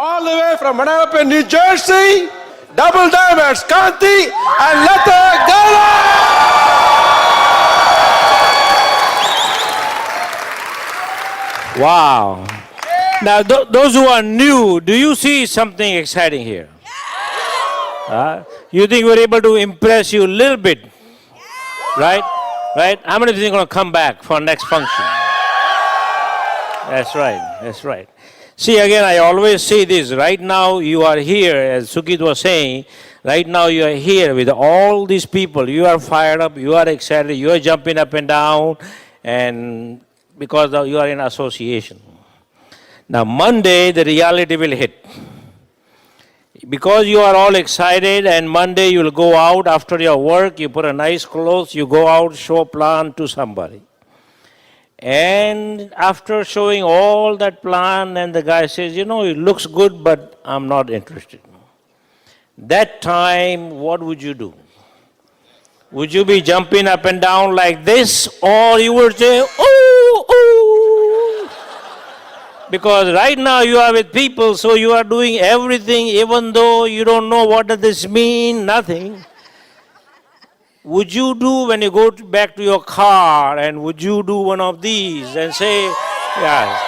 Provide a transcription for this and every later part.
all the way from Manalapan, New Jersey, double diamonds, Kanti and Lata, Gala! Wow. Now, those who are new, do you see something exciting here? You think we're able to impress you a little bit? Right? Right? How many of you are going to come back for next function? That's right. That's right. See, again, I always say this. Right now, you are here, as Sukit was saying. Right now, you are here with all these people. You are fired up. You are excited. You are jumping up and down. And because you are in association. Now, Monday, the reality will hit. Because you are all excited, and Monday you will go out after your work, you put a nice clothes, you go out, show plan to somebody. And after showing all that plan, and the guy says, you know, it looks good, but I'm not interested. That time, what would you do? Would you be jumping up and down like this, or you would say, ooh, ooh? Because right now you are with people, so you are doing everything, even though you don't know what does this mean, nothing. Would you do when you go back to your car, and would you do one of these and say, yes.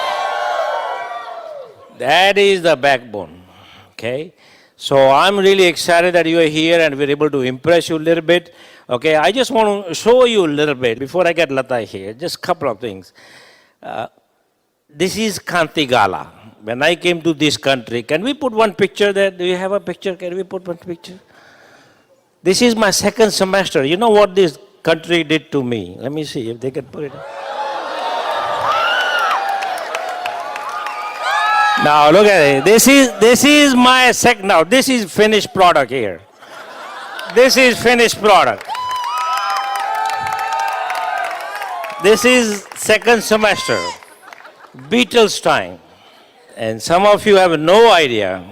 That is the backbone, okay? So I'm really excited that you are here and we're able to impress you a little bit. Okay, I just want to show you a little bit before I get Lata here, just a couple of things. This is Kanti Gala. When I came to this country, can we put one picture there? Do you have a picture? Can we put one picture? This is my second semester. You know what this country did to me? Let me see if they can put it. Now look at it. This is my second. Now this is finished product here. This is finished product. This is second semester. Beatles time. And some of you have no idea.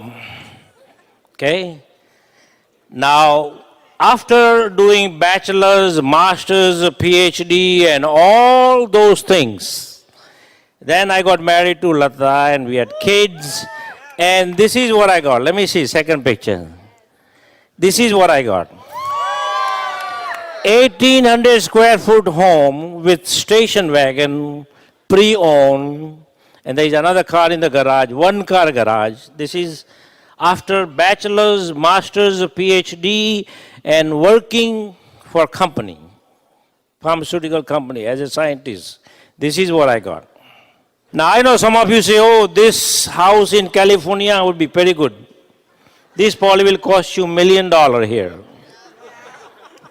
Okay? Now, after doing bachelor's, master's, PhD, and all those things, then I got married to Lata and we had kids. And this is what I got. Let me see, second picture. This is what I got. 1,800 square foot home with station wagon, pre-owned, and there is another car in the garage, one car garage. This is after bachelor's, master's, PhD, and working for company, pharmaceutical company as a scientist. This is what I got. Now I know some of you say, oh, this house in California would be very good. This probably will cost you $1 million here.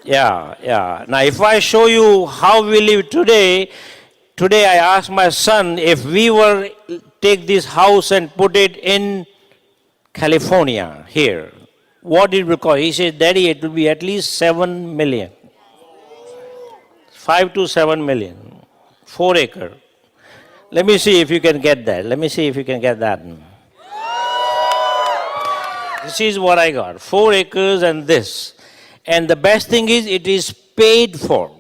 Yeah. Now if I show you how we live today I asked my son if we were take this house and put it in California here, what it will cost? He said, Daddy, it will be at least 7 million. 5 to 7 million. 4 acre. Let me see if you can get that. Let me see if you can get that. This is what I got. 4 acres and this. And the best thing is it is paid for.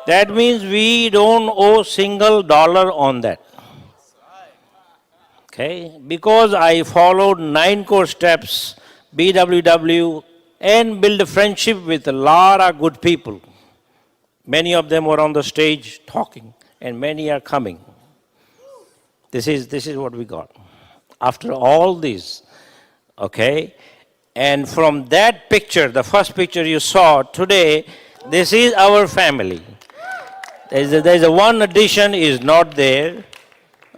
That means we don't owe single dollar on that. Okay? Because I followed 9 core steps, BWW, and build a friendship with a lot of good people. Many of them were on the stage talking, and many are coming. This is what we got. After all this, okay? And from that picture, the first picture you saw today, this is our family. There's a one addition is not there,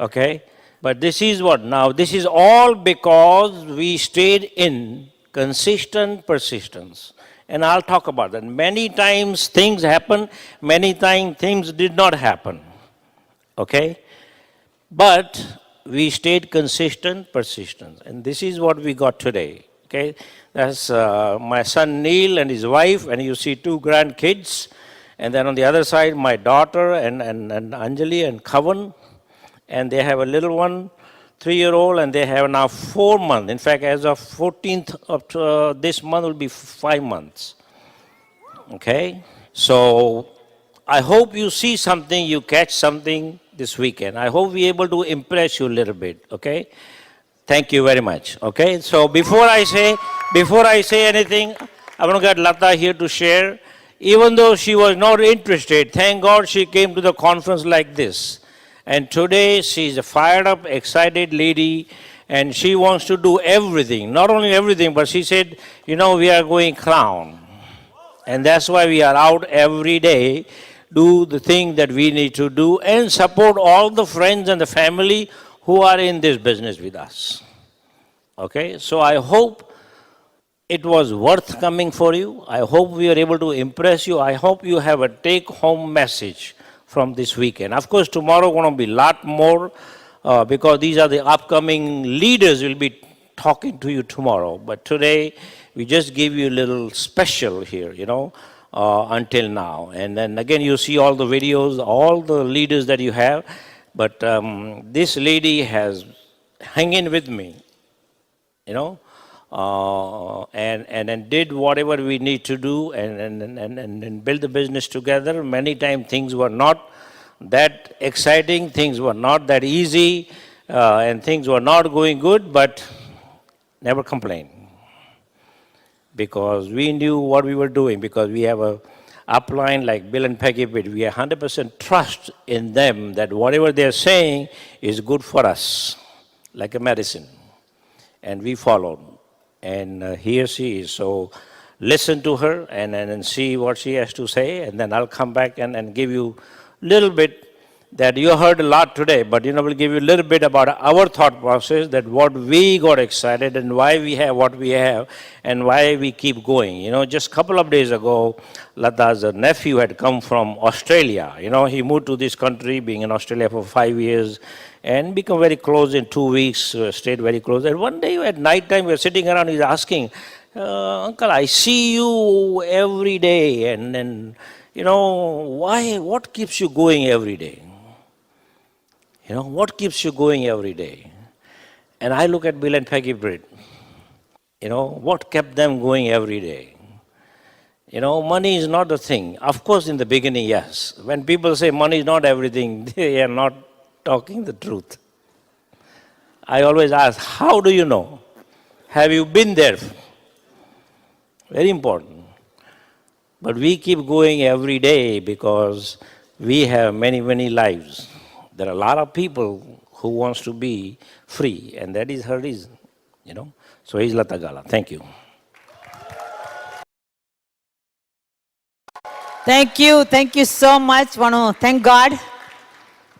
okay? But this is what now, this is all because we stayed in consistent persistence. And I'll talk about that. Many times things happen, many times things did not happen, okay? But we stayed consistent, persistent. And this is what we got today, okay? That's my son Neil and his wife, and you see 2 grandkids. And then on the other side, my daughter and Anjali and Kavan. And they have a little one, 3-year-old, and they have now 4 months. In fact, as of 14th of this month will be 5 months. Okay? So I hope you see something, you catch something this weekend. I hope we're able to impress you a little bit, okay? Thank you very much. Okay, so before I say anything, I want to get Lata here to share. Even though she was not interested, thank God she came to the conference like this. And today she's a fired up, excited lady, and she wants to do everything. Not only everything, but she said, we are going crown. And that's why we are out every day, do the thing that we need to do, and support all the friends and the family who are in this business with us. Okay, so I hope it was worth coming for you. I hope we are able to impress you. I hope you have a take-home message from this weekend. Of course, tomorrow going to be a lot more because these are the upcoming leaders will be talking to you tomorrow. But today, we just give you a little special here, until now. And then again, you see all the videos, all the leaders that you have. But this lady has hanging with me, and did whatever we need to do and build the business together. Many times things were not that exciting, things were not that easy, and things were not going good, but never complain. Because we knew what we were doing, because we have a upline like Bill and Peggy Pitt. We have 100% trust in them that whatever they're saying is good for us, like a medicine. And we followed. And here she is. So listen to her and see what she has to say. And then I'll come back and give you a little bit that you heard a lot today, but we'll give you a little bit about our thought process, that what we got excited and why we have what we have and why we keep going. Just a couple of days ago, Lata's nephew had come from Australia. He moved to this country, being in Australia for 5 years, and become very close in 2 weeks, stayed very close. And one day at night time, we were sitting around, he's asking, Uncle, I see you every day, and why, what keeps you going every day? What keeps you going every day? And I look at Bill and Peggy Britt. What kept them going every day? Money is not the thing. Of course, in the beginning, yes. When people say money is not everything, they are not talking the truth. I always ask, how do you know? Have you been there? Very important. But we keep going every day because we have many, many lives. There are a lot of people who wants to be free, and that is her reason, So here's Lata Gala. Thank you. Thank you so much. Want to thank God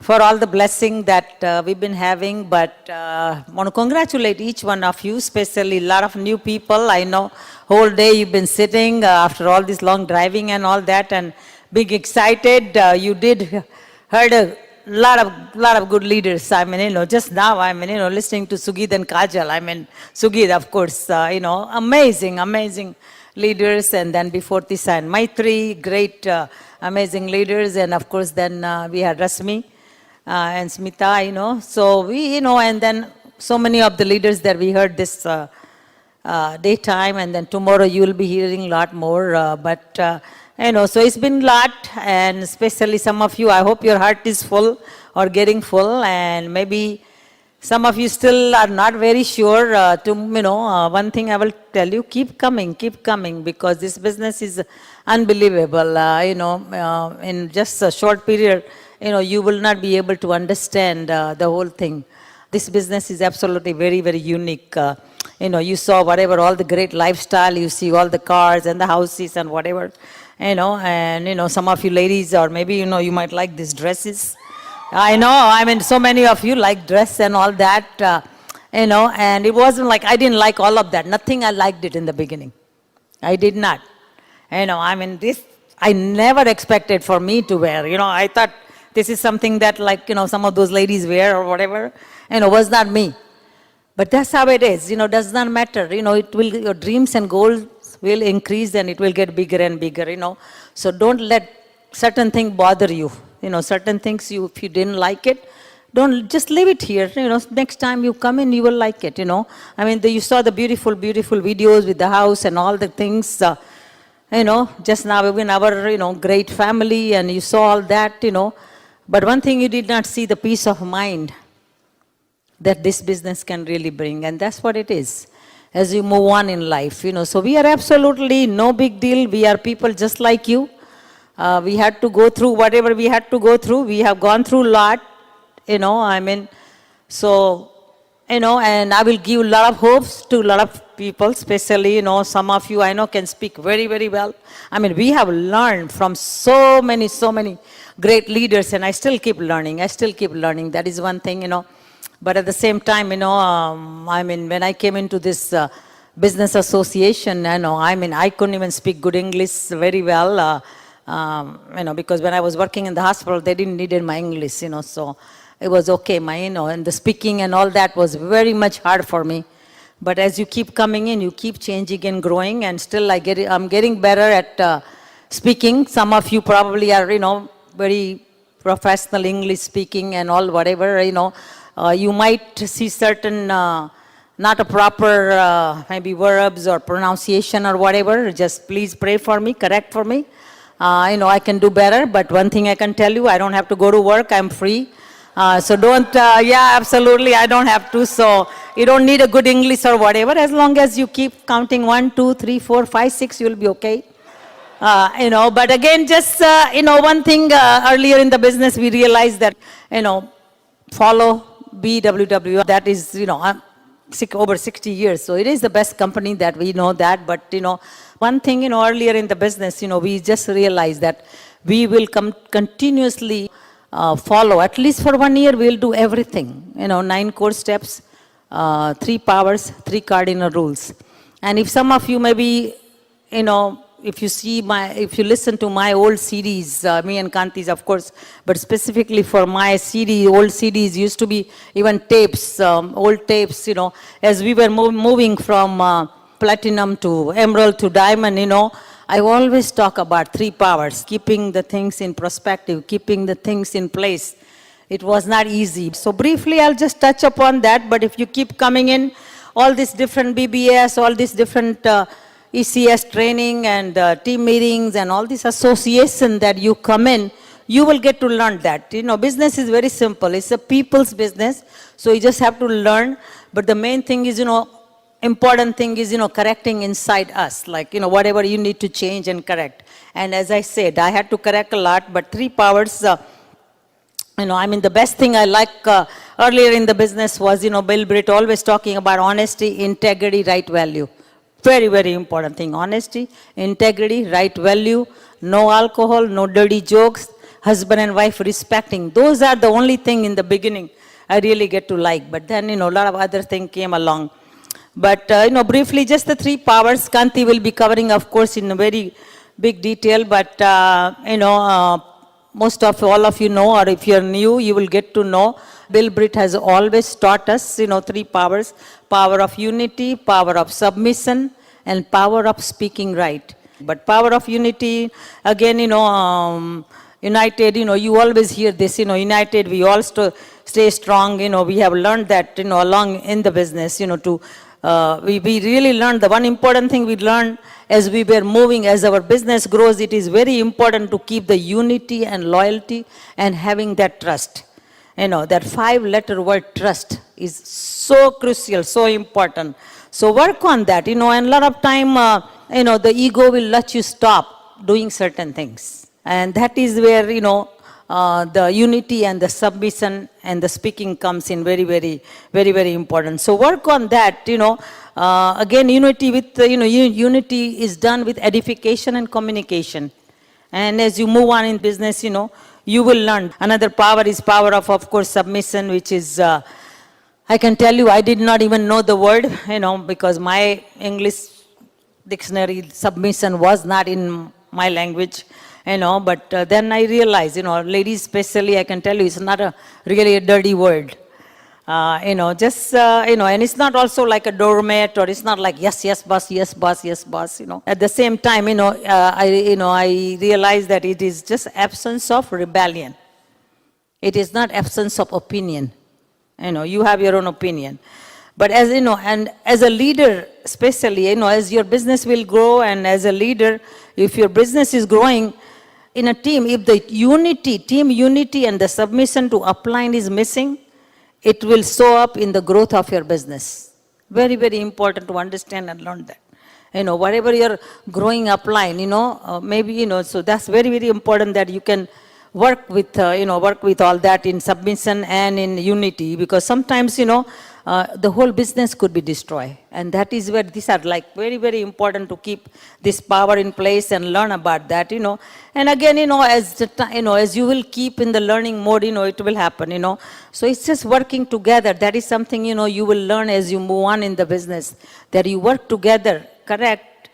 for all the blessing that we've been having, but want to congratulate each one of you, especially a lot of new people. I know whole day you've been sitting after all this long driving and all that, and being excited. You did heard a lot of good leaders. Just now, listening to Sugit and Kajal. Sugit, of course, amazing leaders. And then before this, and my three great, amazing leaders. And of course, then we had Rasmi and Smita, So we, and then so many of the leaders that we heard this daytime. And then tomorrow you will be hearing a lot more. So it's been a lot, and especially some of you, I hope your heart is full or getting full, and maybe some of you still are not very sure. One thing I will tell you, keep coming, because this business is unbelievable. In just a short period, you will not be able to understand the whole thing. This business is absolutely very, very unique. You saw whatever, all the great lifestyle, you see all the cars and the houses and whatever. Some of you ladies, or maybe, you might like these dresses. I know, so many of you like dress and all that, and it wasn't like, I didn't like all of that. Nothing I liked it in the beginning. I did not. This, I never expected for me to wear. I thought this is something that some of those ladies wear or whatever, was not me. But that's how it is, does not matter. It will, your dreams and goals will increase and it will get bigger and bigger, So don't let certain things bother you. Certain things if you didn't like it, don't just leave it here. Next time you come in, you will like it, you saw the beautiful videos with the house and all the things, just now in our, great family, and you saw all that, But one thing you did not see, the peace of mind. that this business can really bring. And that's what it is as you move on in life, So we are absolutely no big deal. We are people just like you. We had to go through whatever we had to go through. We have gone through a lot, so, and I will give a lot of hopes to a lot of people, especially, some of you I know can speak very, very well. We have learned from so many great leaders, and I still keep learning. That is one thing, But at the same time, when I came into this business association, I couldn't even speak good English very well, because when I was working in the hospital, they didn't need my English, so it was okay, and the speaking and all that was very much hard for me. But as you keep coming in, you keep changing and growing, and still I'm getting better at speaking. Some of you probably are, very professional English speaking and all, whatever, you might see certain, not a proper, maybe verbs or pronunciation or whatever. Just please pray for me, correct for me. I can do better, but one thing I can tell you, I don't have to go to work, I'm free. So don't, yeah, absolutely, I don't have to. So you don't need a good English or whatever. As long as you keep counting 1, 2, 3, 4, 5, 6, you'll be okay. But again, just, one thing earlier in the business, we realized that, follow BWW. That is, over 60 years. So it is the best company that we know that. But, one thing, earlier in the business, we just realized that we will continuously follow. At least for 1 year, we'll do everything. 9 core steps, 3 powers, 3 cardinal rules. And if some of you maybe, if you listen to my old CDs, me and Kanti's, of course, but specifically for my old CDs used to be even tapes, old tapes, as we were moving from platinum to emerald to diamond, I always talk about 3 powers, keeping the things in perspective, keeping the things in place. It was not easy. So briefly, I'll just touch upon that, but if you keep coming in, all these different BBS, all these different ECS training and team meetings and all this association that you come in, you will get to learn that. Business is very simple. It's a people's business, so you just have to learn. But the main thing is, important thing is, correcting inside us, like, whatever you need to change and correct. And as I said, I had to correct a lot, but 3 powers, the best thing I like earlier in the business was, Bill Britt always talking about honesty, integrity, right value. Very, very important thing. Honesty, integrity, right value, no alcohol, no dirty jokes, husband and wife respecting. Those are the only thing in the beginning I really get to like. But then, a lot of other things came along. But, briefly, just the 3 powers. Kanti will be covering, of course, in a very big detail. But, most of all of you know, or if you're new, you will get to know. Bill Britt has always taught us, 3 powers. Power of unity, power of submission, and power of speaking right. But power of unity, again, united, you always hear this, united, we all stay strong, we have learned that, along in the business, we really learned, the one important thing we learned as we were moving, as our business grows, it is very important to keep the unity and loyalty and having that trust. That 5-letter word trust is so crucial, so important. So work on that, and a lot of time, the ego will let you stop doing certain things. And that is where, the unity and the submission and the speaking comes in very, very, very, very important. So work on that, again, unity with, unity is done with edification and communication. And as you move on in business, you will learn. Another power is power of course, submission, which is, I can tell you, I did not even know the word, because my English dictionary submission was not in my language, but then I realized, ladies especially, I can tell you, it's not really a dirty word. And it's not also like a doormat, or it's not like, yes, yes, boss, yes, boss, yes, boss, At the same time, I realized that it is just absence of rebellion. It is not absence of opinion. You have your own opinion. But as, and as a leader, especially, as your business will grow, and as a leader, if your business is growing in a team, if the team unity and the submission to upline is missing, it will show up in the growth of your business. Very, very important to understand and learn that. Whatever you're growing upline, maybe, so that's very, very important that you can work with, work with all that in submission and in unity, because sometimes, the whole business could be destroyed. And that is where these are like very, very important to keep this power in place and learn about that, And again, as you will keep in the learning mode, it will happen, So it's just working together. That is something, you will learn as you move on in the business, that you work together, correct,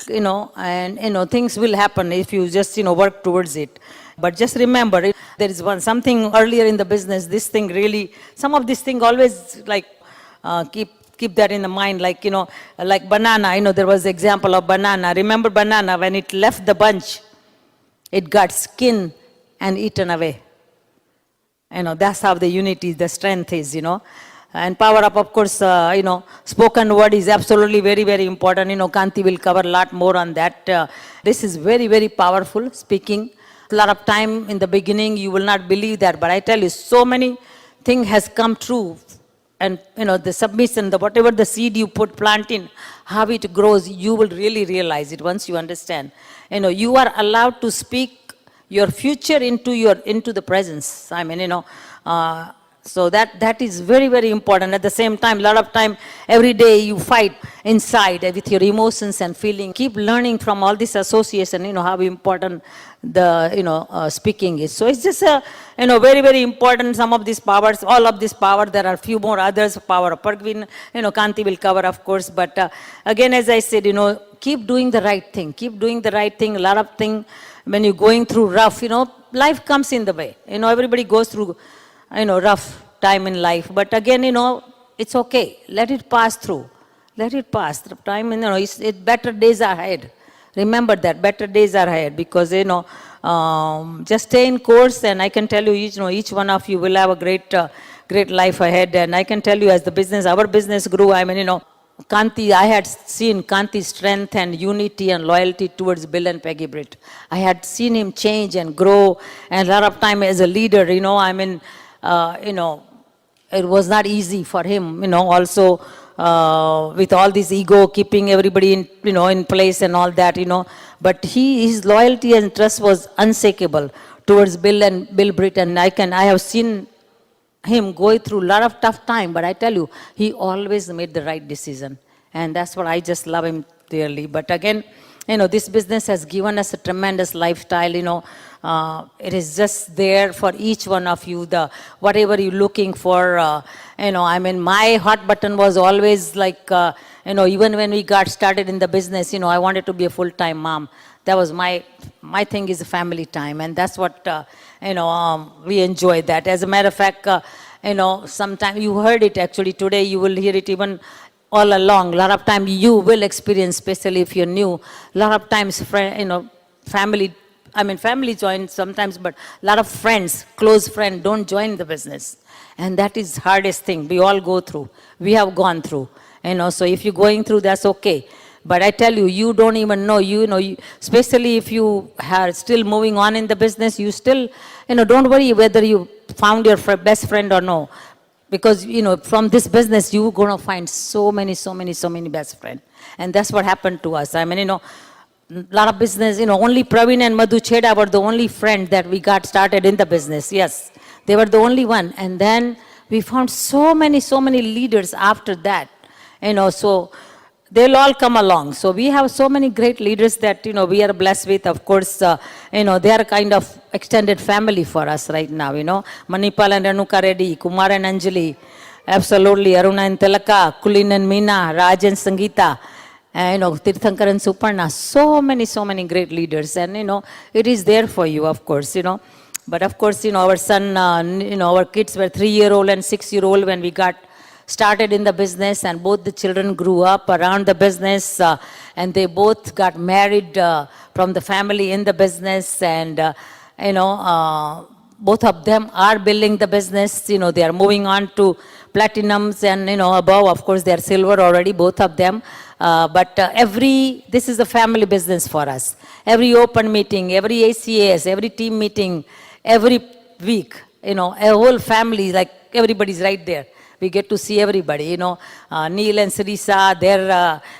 and, things will happen if you just, work towards it. But just remember, there is something earlier in the business, this thing really, some of this thing always like, keep that in the mind, like, like banana, there was example of banana. Remember banana, when it left the bunch, it got skinned and eaten away. That's how the unity, the strength is, And power up, of course, spoken word is absolutely very, very important. Kanti will cover a lot more on that. This is very, very powerful, speaking. A lot of time in the beginning, you will not believe that. But I tell you, so many things has come true. And, the submission, whatever the seed you plant in, how it grows, you will really realize it once you understand. You are allowed to speak your future into the presence. I mean, so that is very, very important. At the same time, a lot of time, every day you fight inside with your emotions and feeling. Keep learning from all this association, how important the, speaking is. So it's just, very, very important, some of these powers, all of this power. There are a few more others, power of Pargvin, Kanti will cover, of course. But again, as I said, keep doing the right thing. Keep doing the right thing. A lot of things, when you're going through rough, life comes in the way. Everybody goes through rough time in life. But again, it's okay. Let it pass through. Let it pass. The time, better days are ahead. Remember that, better days are ahead. Because, just stay in course, and I can tell you, each one of you will have a great life ahead. And I can tell you, as our business grew, Kanti, I had seen Kanti's strength and unity and loyalty towards Bill and Peggy Britt. I had seen him change and grow, and a lot of time as a leader, it was not easy for him, also with all this ego, keeping everybody in, in place and all that, But his loyalty and trust was unshakable towards Bill Britt, and I have seen him go through a lot of tough time, but I tell you, he always made the right decision. And that's what I just love him dearly. But again, this business has given us a tremendous lifestyle, it is just there for each one of you, whatever you're looking for, my hot button was always like, even when we got started in the business, I wanted to be a full-time mom. That was my thing is family time, and that's what, we enjoy that. As a matter of fact, sometimes you heard it actually today, you will hear it even all along. A lot of time you will experience, especially if you're new, a lot of times, family join sometimes, but a lot of friends, close friends don't join the business. And that is hardest thing we all go through. We have gone through, so if you're going through, that's okay. But I tell you, you don't even know, especially if you are still moving on in the business, you still, don't worry whether you found your best friend or no. Because, from this business, you're going to find so many best friends. And that's what happened to us. A lot of business, only Praveen and Madhu Cheda were the only friend that we got started in the business. Yes, they were the only one. And then we found so many leaders after that. So they'll all come along. So we have so many great leaders that, we are blessed with. Of course, they are kind of extended family for us right now, Manipal and Renuka Reddy, Kumar and Anjali, absolutely, Aruna and Tilaka, Kulin and Meena, Raj and Sangeeta, Tirthankar and Suparna, so many great leaders. And, it is there for you, of course, But of course, our son, our kids were 3-year-old and 6-year-old when we got started in the business, and both the children grew up around the business, and they both got married from the family in the business, and both of them are building the business. They are moving on to platinums and above. Of course, they are silver already, both of them. But this is a family business for us. Every open meeting, every ACAS, every team meeting, every week, a whole family, like everybody's right there. We get to see everybody, Neil and Sirisa,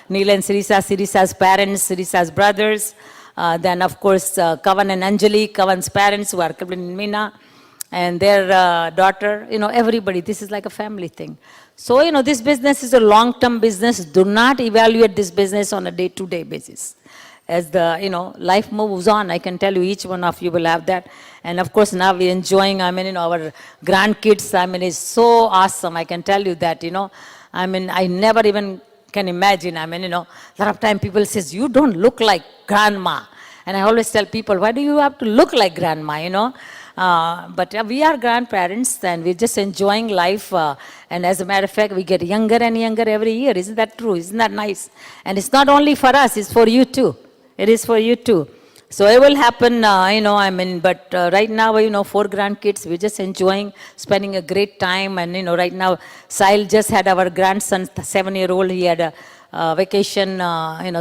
Neil and Sirisa's parents, Sirisa's brothers. Then, of course, Kavan and Anjali, Kavan's parents who are Kaplan and Meena, and their daughter, everybody. This is like a family thing. So, this business is a long-term business. Do not evaluate this business on a day-to-day basis. As the, life moves on, I can tell you each one of you will have that. And of course, now we're enjoying, our grandkids, it's so awesome. I can tell you that, I never even can imagine. A lot of time people says, you don't look like grandma. And I always tell people, why do you have to look like grandma, but we are grandparents and we're just enjoying life. And as a matter of fact, we get younger and younger every year. Isn't that true? Isn't that nice? And it's not only for us, it's for you too. It is for you too. So it will happen, but right now, 4 grandkids, we're just enjoying, spending a great time. And, right now, Sahil just had our grandson, 7-year-old, he had a vacation,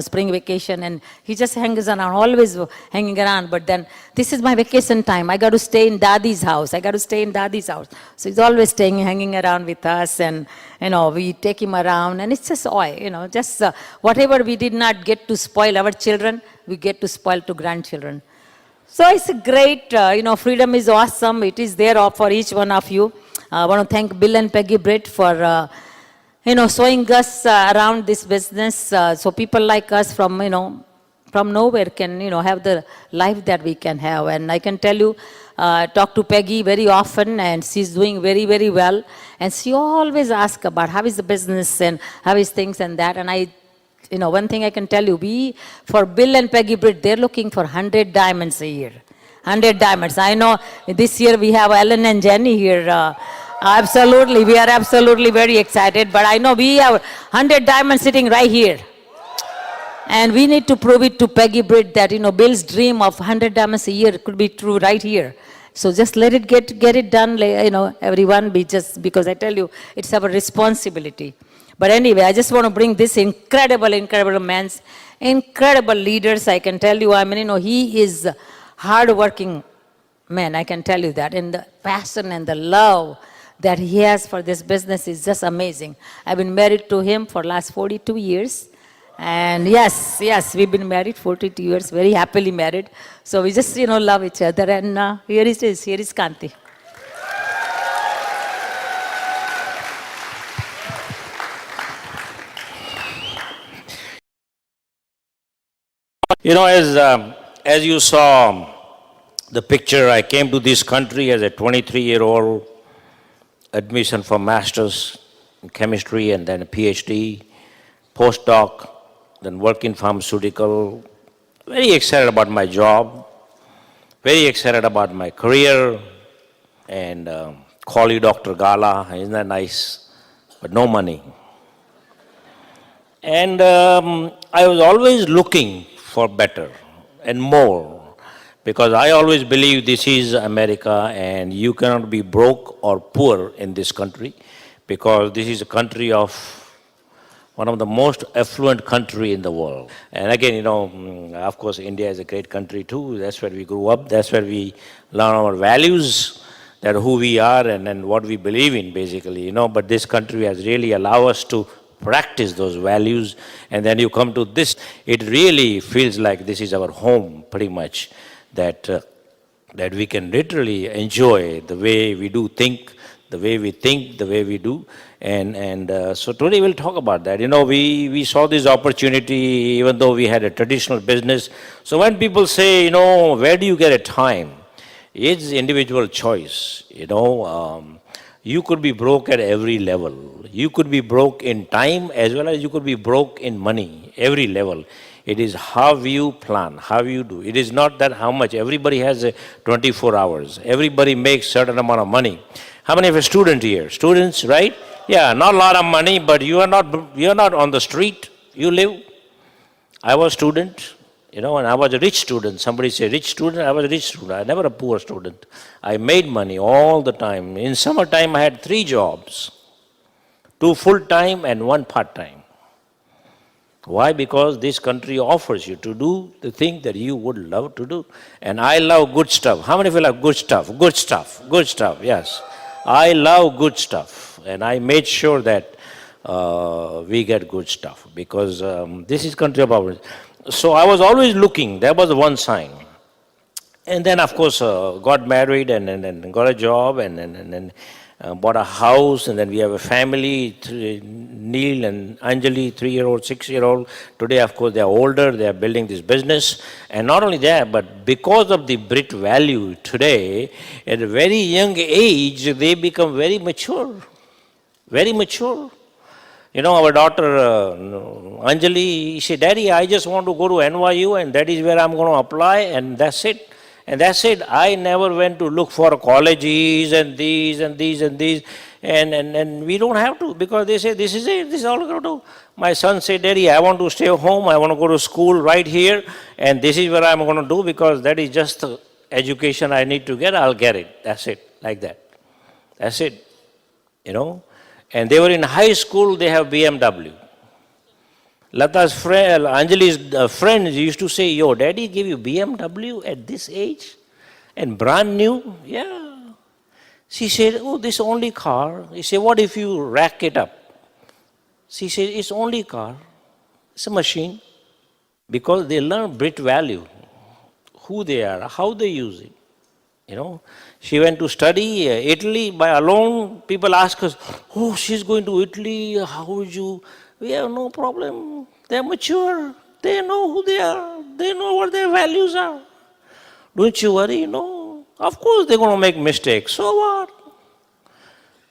spring vacation, and he just hangs around, always hanging around. But then, this is my vacation time. I got to stay in Dadi's house. So he's always hanging around with us, and, we take him around, and it's just just whatever we did not get to spoil our children, we get to spoil to grandchildren. So it's a great, freedom is awesome. It is there for each one of you. I want to thank Bill and Peggy Britt for showing us around this business, so people like us from nowhere can, have the life that we can have. And I can tell you, talk to Peggy very often, and she's doing very, very well. And she always asks about how is the business and how is things and that. And one thing I can tell you, for Bill and Peggy Britt, they're looking for 100 diamonds a year. 100 diamonds. I know this year we have Ellen and Jenny here. Absolutely, we are absolutely very excited. But I know we have 100 diamonds sitting right here. And we need to prove it to Peggy Britt that, Bill's dream of 100 diamonds a year could be true right here. So just let it get it done, everyone, because I tell you, it's our responsibility. But anyway, I just want to bring this incredible man's, incredible leaders. I can tell you, he is hard-working man, I can tell you that. And the passion and the love that he has for this business is just amazing. I've been married to him for last 42 years. And yes, we've been married 42 years, very happily married. So we just, love each other. And here is Kanti. As you saw the picture, I came to this country as a 23-year-old, admission for master's in chemistry and then a PhD, postdoc, then work in pharmaceutical. Very excited about my job, very excited about my career, and call you Dr. Gala, isn't that nice? But no money. And I was always looking for better and more, because I always believe this is America and you cannot be broke or poor in this country, because this is a country of one of the most affluent country in the world. And again, of course, India is a great country too. That's where we grew up. That's where we learn our values, that who we are and what we believe in, basically. But this country has really allowed us to practice those values. And then you come to this, it really feels like this is our home, pretty much. That we can literally enjoy the way we do think, the way we think, the way we do. And so today we'll talk about that. We saw this opportunity even though we had a traditional business. So when people say, where do you get a time? It's individual choice. You could be broke at every level. You could be broke in time as well as you could be broke in money, every level. It is how you plan, how you do. It is not that how much. Everybody has 24 hours. Everybody makes certain amount of money. How many of a student here? Students, right? Yeah, not a lot of money, but you are not on the street. You live. I was a student, and I was a rich student. Somebody say rich student, I was a rich student. I never a poor student. I made money all the time. In summertime, I had 3 jobs, 2 full-time and 1 part-time. Why? Because this country offers you to do the thing that you would love to do. And I love good stuff. How many of you love good stuff? Good stuff, yes. I love good stuff, and I made sure that we get good stuff because this is country of ours. So I was always looking. That was one sign. And then, of course, got married and got a job and bought a house. And then we have a family, Neil and Anjali, 3-year-old, 6-year-old. Today, of course, they are older. They are building this business. And not only that, but because of the Brit value today, at a very young age, they become very mature. Very mature. You know, our daughter Anjali, she said, Daddy, I just want to go to NYU and that is where I'm going to apply and that's it. And that's it. I never went to look for colleges and these and these and these. And we don't have to because they say, this is it. This is all we're going to do. My son said, Daddy, I want to stay home. I want to go to school right here. And this is what I'm going to do because that is just the education I need to get. I'll get it. That's it. Like that. That's it. You know. And they were in high school. They have BMW. Lata's friend, Anjali's friends used to say, yo, Daddy gave you BMW at this age? And brand new? Yeah. She said, oh, this only car. He said, what if you rack it up? She said, it's only car. It's a machine. Because they learn Brit value. Who they are, how they use it. You know. She went to study Italy by alone. People ask us, oh, she's going to Italy. How would you? We have no problem. They're mature. They know who they are. They know what their values are. Don't you worry, no. Of course they're going to make mistakes. So what?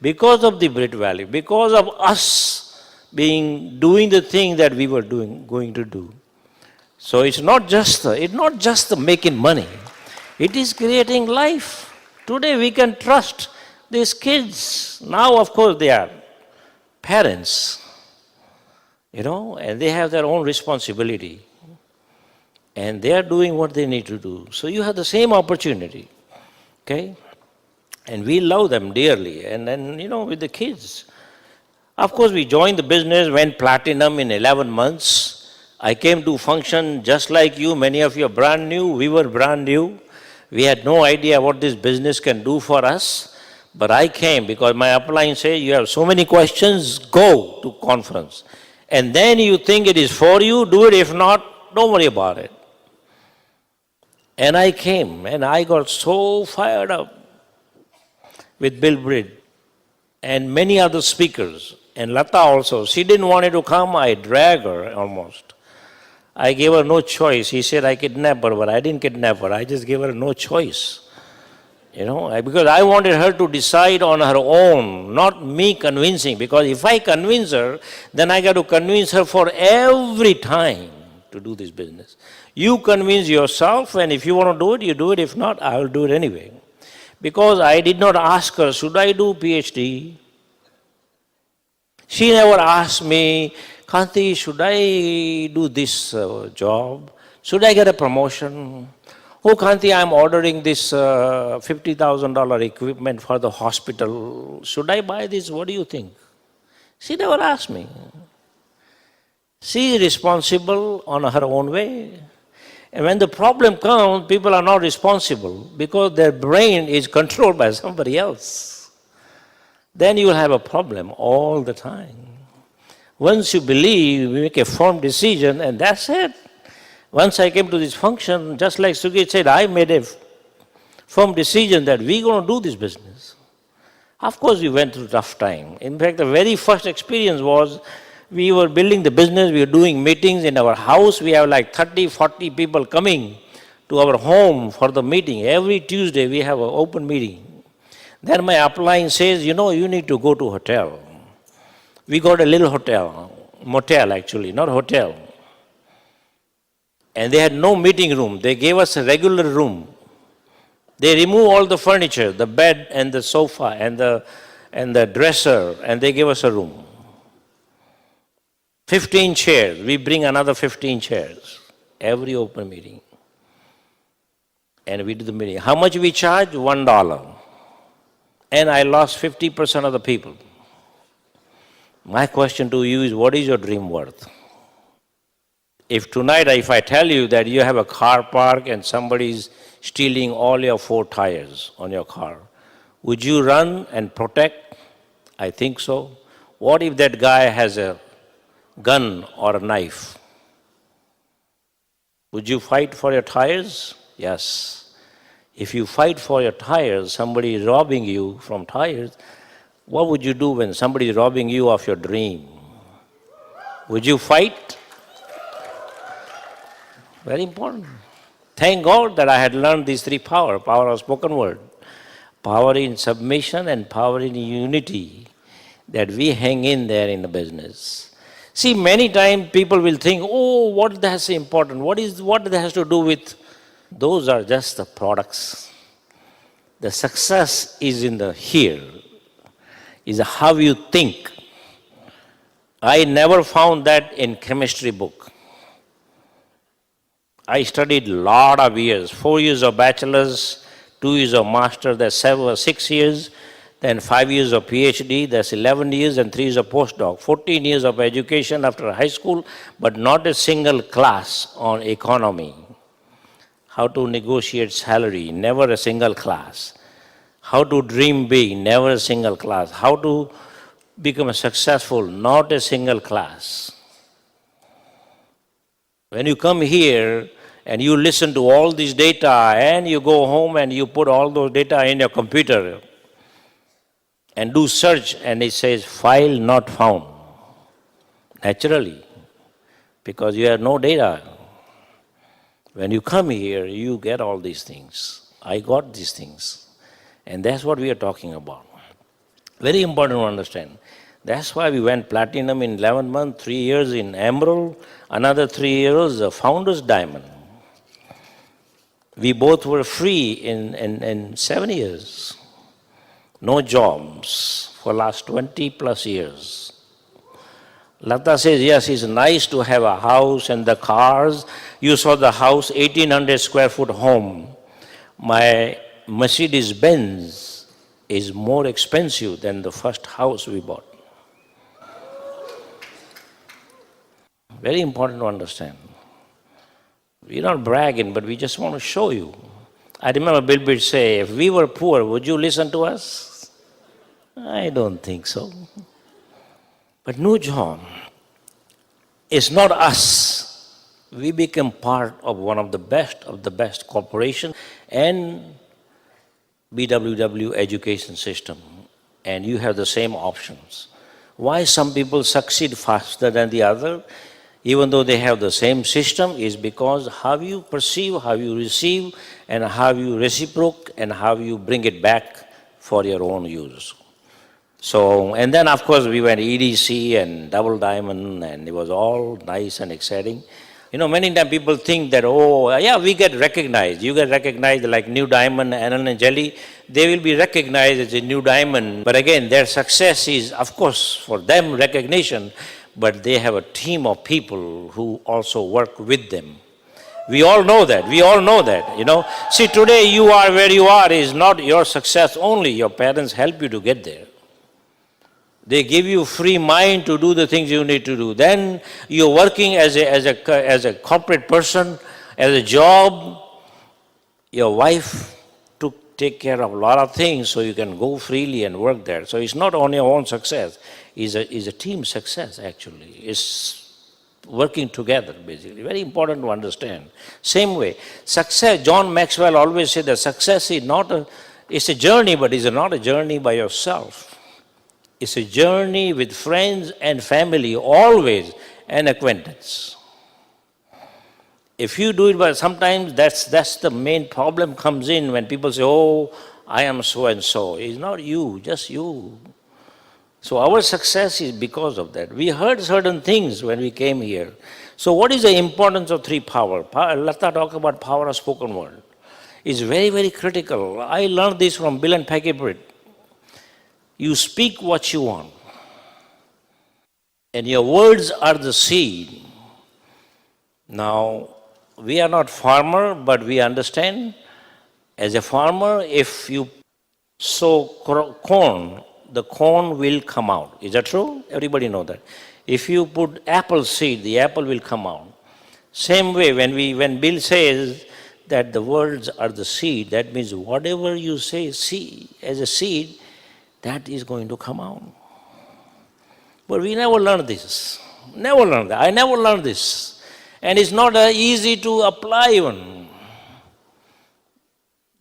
Because of the Brit value, because of us doing the thing that we were going to do. So it's not just the making money. It is creating life. Today we can trust these kids. Now, of course, they are parents. You know, and they have their own responsibility. And they are doing what they need to do. So you have the same opportunity. Okay? And we love them dearly. And then, you know, with the kids. Of course, we joined the business, went platinum in 11 months. I came to function just like you. Many of you are brand new. We were brand new. We had no idea what this business can do for us. But I came because my upline said, you have so many questions, go to conference. And then you think it is for you, do it. If not, don't worry about it. And I came and I got so fired up with Bill Britt and many other speakers. And Lata also. She didn't want to come. I dragged her almost. I gave her no choice. He said I kidnapped her, but I didn't kidnap her. I just gave her no choice. You know, because I wanted her to decide on her own, not me convincing. Because if I convince her, then I got to convince her for every time to do this business. You convince yourself, and if you want to do it, you do it. If not, I will do it anyway. Because I did not ask her, should I do PhD? She never asked me, Kanti, should I do this job? Should I get a promotion? Oh, Kanti, I'm ordering this $50,000 equipment for the hospital. Should I buy this? What do you think? She never asked me. She is responsible on her own way. And when the problem comes, people are not responsible because their brain is controlled by somebody else. Then you will have a problem all the time. Once you believe, you make a firm decision, and that's it. Once I came to this function, just like Sugit said, I made a firm decision that we're going to do this business. Of course, we went through a tough time. In fact, the very first experience was we were building the business, we were doing meetings in our house. We have like 30, 40 people coming to our home for the meeting. Every Tuesday, we have an open meeting. Then my upline says, you know, you need to go to hotel. We got a little hotel, motel actually, not hotel. And they had no meeting room. They gave us a regular room. They removed all the furniture, the bed and the sofa and the dresser, and they gave us a room. 15 chairs. We bring another 15 chairs every open meeting. And we do the meeting. How much we charge? $1. And I lost 50% of the people. My question to you is, what is your dream worth? If tonight, if I tell you that you have a car park and somebody is stealing all your 4 tires on your car, Would you run and protect? I think so. What if that guy has a gun or a knife? Would you fight for your tires? Yes. If you fight for your tires, somebody is robbing you from tires, what would you do when somebody is robbing you of your dream? Would you fight? Very important. Thank God that I had learned these three power of spoken word, power in submission and power in unity, that we hang in there in the business. See, many times people will think, oh, what that's important? What that has to do with? Those are just the products. The success is in the here, is how you think. I never found that in chemistry book. I studied a lot of years, 4 years of bachelor's, 2 years of master, that's 6 years, then 5 years of PhD, that's 11 years, and 3 years of postdoc. 14 years of education after high school, but not a single class on economy. How to negotiate salary, never a single class. How to dream big, never a single class. How to become successful, not a single class. When you come here and you listen to all this data and you go home and you put all those data in your computer and do search and it says file not found, naturally, because you have no data. When you come here, you get all these things. I got these things. And that's what we are talking about. Very important to understand. That's why we went platinum in 11 months, 3 years in emerald, another 3 years a founder's diamond. We both were free in 7 years. No jobs for last 20 plus years. Lata says, yes, it's nice to have a house and the cars. You saw the house, 1,800 square foot home. My Mercedes Benz is more expensive than the first house we bought. Very important to understand. We're not bragging, but we just want to show you. I remember Bill Gates say, if we were poor, would you listen to us? I don't think so. But no, John, it's not us. We become part of one of the best corporation and BWW education system, and you have the same options. Why some people succeed faster than the other, even though they have the same system, is because how you perceive, how you receive, and how you reciprocate, and how you bring it back for your own use. So, and then of course we went EDC and Double Diamond, and it was all nice and exciting. You know, many times people think that, oh, yeah, we get recognized. You get recognized like New Diamond, Anand and Jelly. They will be recognized as a New Diamond. But again, their success is, of course, for them recognition, but they have a team of people who also work with them. We all know that. We all know that, you know. See, today you are where you are is not your success only. Your parents help you to get there. They give you free mind to do the things you need to do. Then you're working as a corporate person, as a job. Your wife took take care of a lot of things so you can go freely and work there. So it's not only your own success, it's a team success actually. It's working together basically. Very important to understand. Same way, success, John Maxwell always said that success is it's a journey, but it's not a journey by yourself. It's a journey with friends and family, always, and acquaintance. If you do it, but sometimes that's the main problem comes in when people say, oh, I am so and so. It's not you, just you. So our success is because of that. We heard certain things when we came here. So what is the importance of three power? Lata talked about power of spoken word. It's very, very critical. I learned this from Bill and Peggy Britt. You speak what you want. And your words are the seed. Now, we are not farmer, but we understand. As a farmer, if you sow corn, the corn will come out. Is that true? Everybody know that. If you put apple seed, the apple will come out. Same way, when Bill says that the words are the seed. That means whatever you say as a seed, that is going to come out. But we never learn this. Never learned that. I never learned this. And it's not easy to apply even.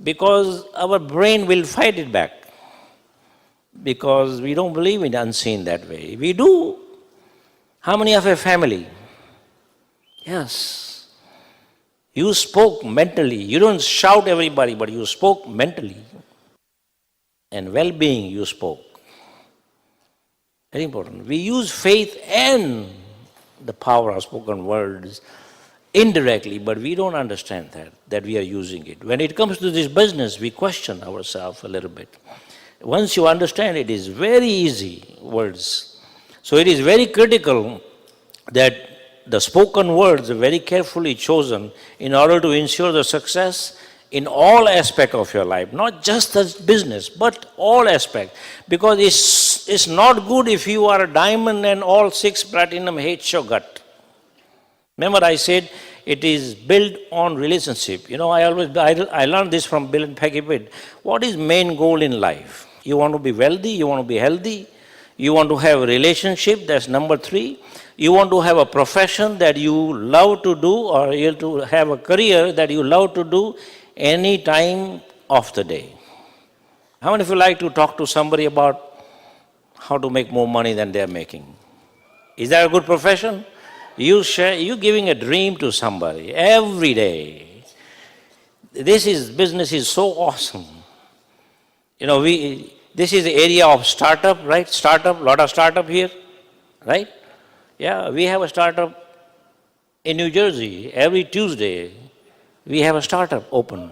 Because our brain will fight it back. Because we don't believe in unseen that way. We do. How many of a family? Yes. You spoke mentally. You don't shout everybody, but you spoke mentally. And well-being you spoke. Very important. We use faith and the power of spoken words indirectly, but we don't understand that we are using it. When it comes to this business, we question ourselves a little bit. Once you understand, it is very easy words. So it is very critical that the spoken words are very carefully chosen in order to ensure the success in all aspects of your life, not just the business, but all aspects. Because it's not good if you are a diamond and all 6 platinum hates your gut. Remember I said it is built on relationship. You know, I learned this from Bill and Peggy Pitt. What is main goal in life? You want to be wealthy, you want to be healthy, you want to have a relationship, that's number 3. You want to have a profession that you love to do, or you have to have a career that you love to do any time of the day. How many of you like to talk to somebody about how to make more money than they're making? Is that a good profession? You're giving a dream to somebody every day. Business is so awesome. You know, this is the area of startup, right? Startup, lot of startup here, right? Yeah, we have a startup in New Jersey. Every Tuesday, we have a startup open.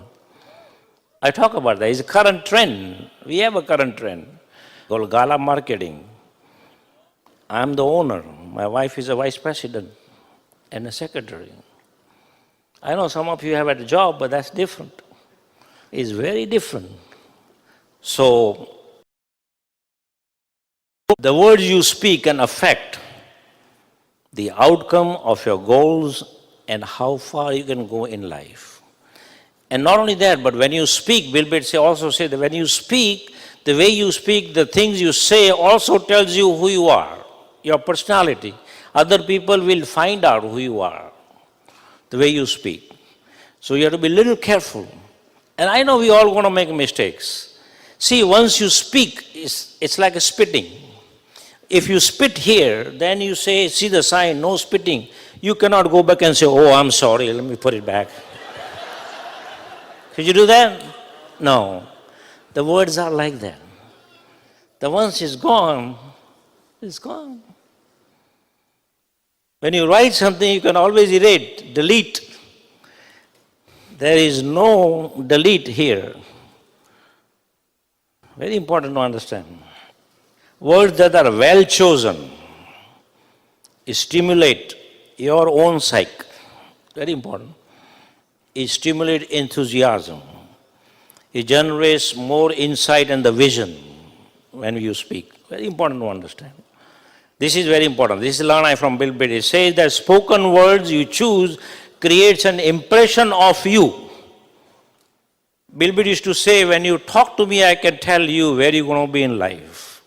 I talk about that. It's a current trend. We have a current trend called Gala marketing. I'm the owner. My wife is a vice president and a secretary. I know some of you have a job, but that's different. It's very different. So, the words you speak can affect the outcome of your goals and how far you can go in life. And not only that, but when you speak, Bill Bates also said that when you speak, the way you speak, the things you say also tells you who you are, your personality. Other people will find out who you are, the way you speak. So you have to be a little careful. And I know we all going to make mistakes. See, once you speak, it's like a spitting. If you spit here, then you say, see the sign, no spitting. You cannot go back and say, oh, I'm sorry, let me put it back. Could you do that? No. The words are like that. The once is gone, it's gone. When you write something, you can always erase, delete. There is no delete here. Very important to understand. Words that are well chosen stimulate your own psyche. Very important. It stimulates enthusiasm. It generates more insight and the vision when you speak. Very important to understand. This is very important. This is learned from Bill Bates. It says that spoken words you choose creates an impression of you. Bill Bates used to say, when you talk to me, I can tell you where you're going to be in life.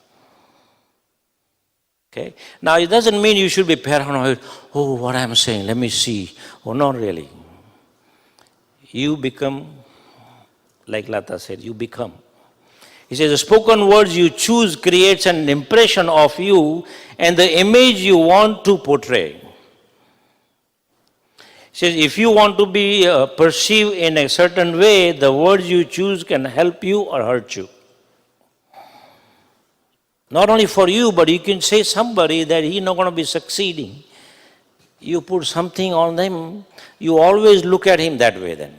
Okay? Now, it doesn't mean you should be paranoid. Oh, what I'm saying, let me see. Oh, not really. You become, like Lata said, you become. He says, the spoken words you choose creates an impression of you and the image you want to portray. He says, if you want to be perceived in a certain way, the words you choose can help you or hurt you. Not only for you, but you can say somebody that he's not going to be succeeding. You put something on them, you always look at him that way then,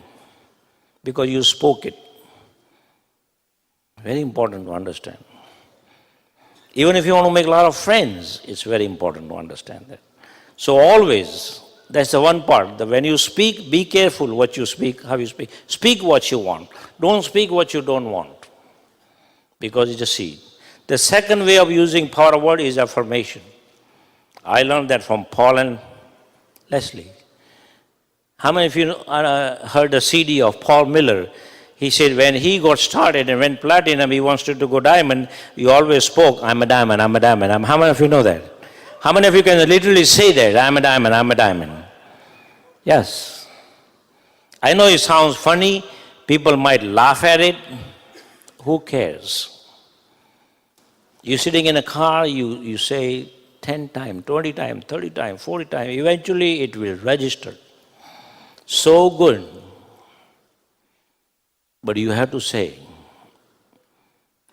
because you spoke it. Very important to understand. Even if you want to make a lot of friends, it's very important to understand that. So always, that's the one part, that when you speak, be careful what you speak, how you speak. Speak what you want. Don't speak what you don't want, because it's a seed. The second way of using power of word is affirmation. I learned that from Paul and Leslie. How many of you heard the CD of Paul Miller? He said when he got started and went platinum, he wanted to go diamond. He always spoke, I'm a diamond, I'm a diamond. How many of you know that? How many of you can literally say that, I'm a diamond, I'm a diamond? Yes. I know it sounds funny. People might laugh at it. Who cares? You're sitting in a car, you say 10 times, 20 times, 30 times, 40 times. Eventually it will register. So good. But you have to say,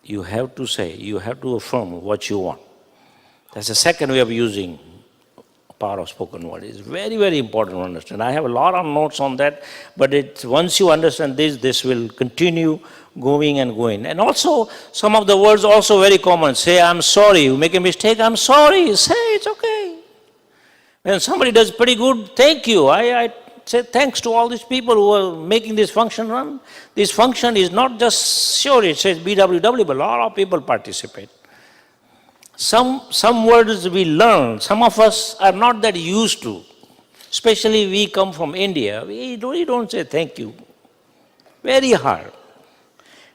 you have to affirm what you want. That's the second way of using power of spoken word. It's very, very important to understand. I have a lot of notes on that, but once you understand this will continue going and going. And also, some of the words also very common. Say, I'm sorry. You make a mistake, I'm sorry. Say, it's okay. When somebody does pretty good, thank you. I say thanks to all these people who are making this function run. This function is not just, sure, it says BWW, but a lot of people participate. Some words we learn, some of us are not that used to. Especially we come from India, we don't say thank you. Very hard.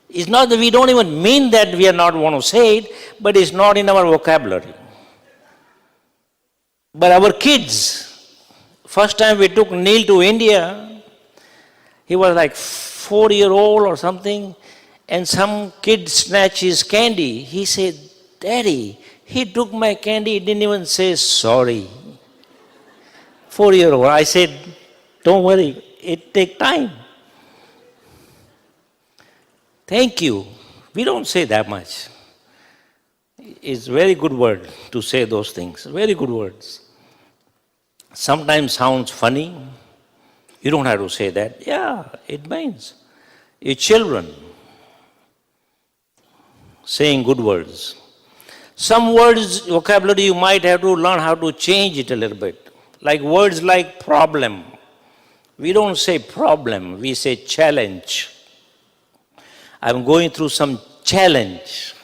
It's not that we don't even mean that we are not want to say it, but it's not in our vocabulary. But our kids, first time we took Neil to India, he was like 4-year-old or something, and some kid snatched his candy. He said, Daddy, he took my candy, he didn't even say sorry. 4-year-old. I said, don't worry, it takes time. Thank you. We don't say that much. It's a very good word to say those things. Very good words. Sometimes sounds funny. You don't have to say that. Yeah, it means. Your children saying good words. Some words, vocabulary, you might have to learn how to change it a little bit. Like words like problem. We don't say problem, we say challenge. I'm going through some challenge.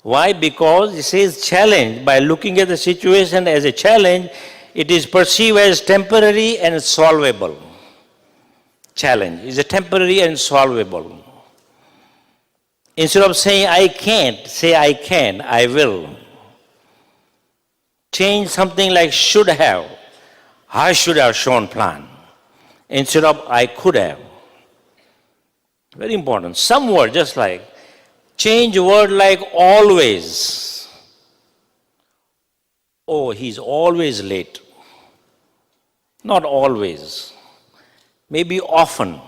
Why? Because it says challenge. By looking at the situation as a challenge, it is perceived as temporary and solvable. Challenge is a temporary and solvable. Instead of saying I can't, say I can, I will. Change something like should have. I should have shown plan. Instead of I could have. Very important. Some word just like, change word like always. Oh, he's always late. Not always. Maybe often.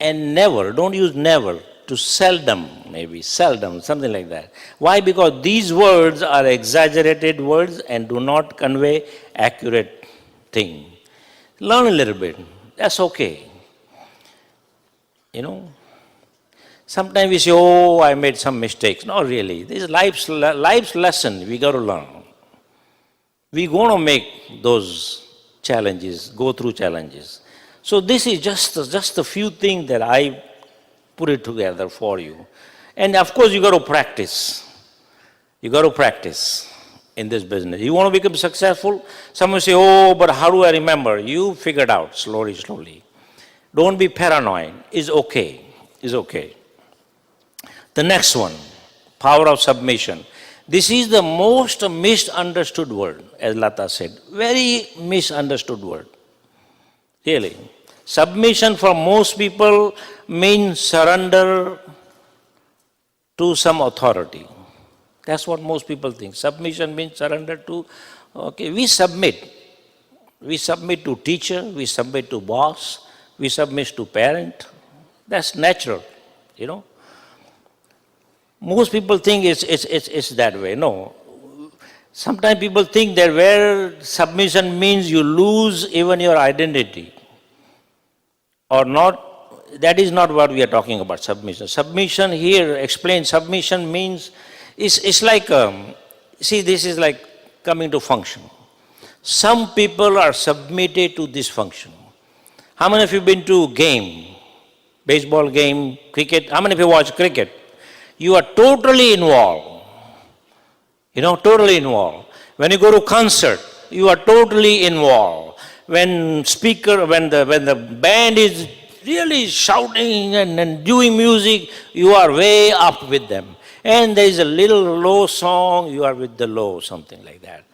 And never, don't use never, to seldom, maybe, seldom, something like that. Why? Because these words are exaggerated words and do not convey accurate thing. Learn a little bit, that's okay. You know, sometimes we say, oh, I made some mistakes. No, really, this is life's lesson we got to learn. We're going to make those challenges, go through challenges. So this is just a few things that I put it together for you. And of course you got to practice. You got to practice in this business. You want to become successful? Someone say, oh, but how do I remember? You figure it out slowly, slowly. Don't be paranoid. It's okay. It's okay. The next one, power of submission. This is the most misunderstood word, as Lata said. Very misunderstood word. Really. Submission for most people means surrender to some authority. That's what most people think. Submission means surrender to, okay, we submit. We submit to teacher, we submit to boss, we submit to parent. That's natural, you know. Most people think it's that way. No. Sometimes people think that where submission means you lose even your identity. Or not, that is not what we are talking about, submission. Submission here, explain, submission means, it's like, see, this is like coming to function. Some people are submitted to this function. How many of you been to game? Baseball game, cricket? How many of you watch cricket? You are totally involved. You know, totally involved. When you go to concert, you are totally involved. When the band is really shouting and doing music, you are way up with them. And there is a little low song, you are with the low, something like that.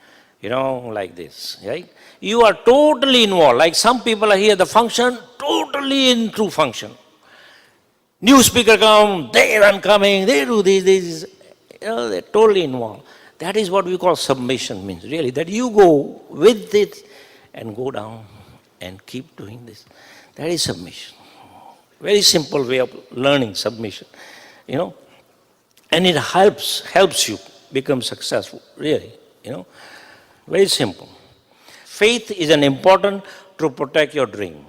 Like this, right? You are totally involved. Like some people are here, the function, totally into function. New speaker come, they run coming, they do this. They're totally involved. That is what we call submission means, really, that you go with it and go down and keep doing this. That is submission. Very simple way of learning submission, And it helps you become successful, really, Very simple. Faith is an important to protect your dream.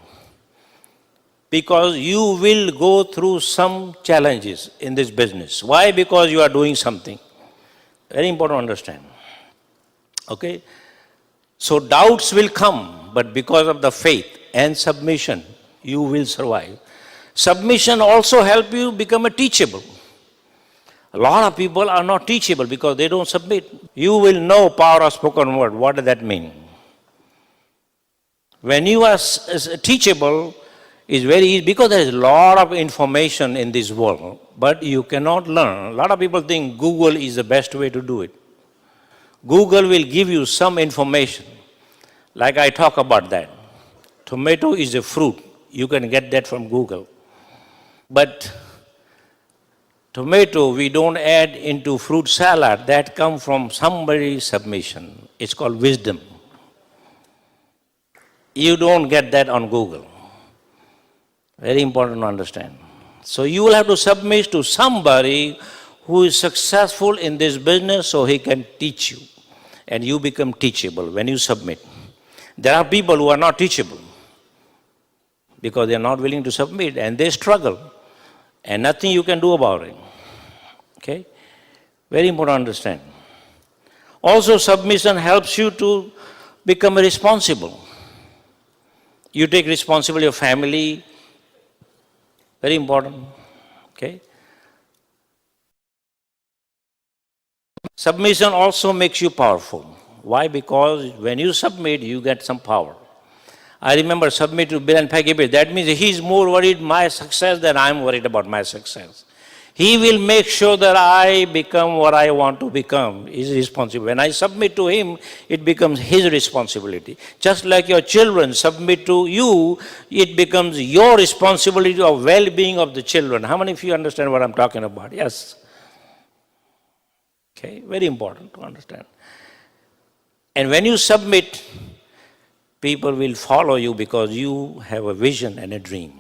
Because you will go through some challenges in this business. Why? Because you are doing something. Very important to understand. Okay? So doubts will come, but because of the faith and submission, you will survive. Submission also helps you become a teachable. A lot of people are not teachable because they don't submit. You will know power of spoken word. What does that mean? When you are teachable, it's very easy because there is a lot of information in this world, but you cannot learn. A lot of people think Google is the best way to do it. Google will give you some information, like I talk about that. Tomato is a fruit. You can get that from Google. But tomato, we don't add into fruit salad. That comes from somebody's submission. It's called wisdom. You don't get that on Google. Very important to understand. So you will have to submit to somebody who is successful in this business so he can teach you. And you become teachable when you submit. There are people who are not teachable because they are not willing to submit and they struggle. And nothing you can do about it. Okay? Very important to understand. Also, submission helps you to become responsible. You take responsibility of family. Very important. Okay? Submission also makes you powerful. Why? Because when you submit, you get some power. I remember submit to Bill and Peggy Bill. That means he's more worried my success than I'm worried about my success. He will make sure that I become what I want to become. He's responsible. When I submit to him, it becomes his responsibility. Just like your children submit to you, it becomes your responsibility of well-being of the children. How many of you understand what I'm talking about? Yes. Okay, very important to understand. And when you submit, people will follow you because you have a vision and a dream.